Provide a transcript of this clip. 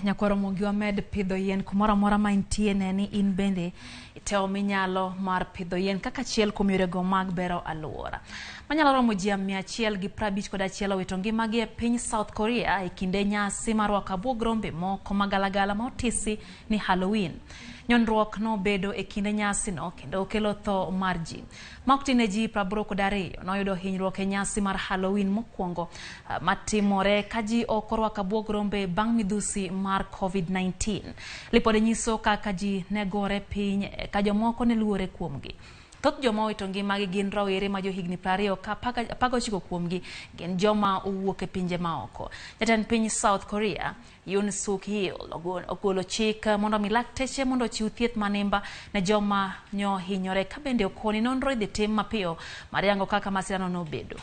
Nyakwaro Ramogi med pidho yien kumora mora ma intie neni in bende iteo minyalo mar pidho yien kaka achiel kuom yorego mag bero aluora. Manyalo romo ji 151 owito ngimagi e piny South Korea e kinde nyasi mar rwako abuog rombe moko magalagala ma otisi ni Halloween. Nyonruok no bedo e kinde nyasi no kendo okelo tho mar ji. Maktine ji 82 noyudo hinyruok e nyasi mar Halloween mokwongo matimore ka ji ok orwako abuog rombe bang' midhusi mar COVID-19. Lipode nyiso kaka ji negore piny ka jomoko ne luore kuomgi. Thoth joma owito ngimagi gin rawere ma johigni 20 ka 19 kuomgi gin joma owuok e pinje maoko. Jatend piny South Korea Yoon Suk Yeol ogolo chik mondo mi lakteche mondo chiw thieth manimba ne joma nyo hinyore ka bende okoni nonro idhi tim mapiyo mar yango kaka masirano nobedo.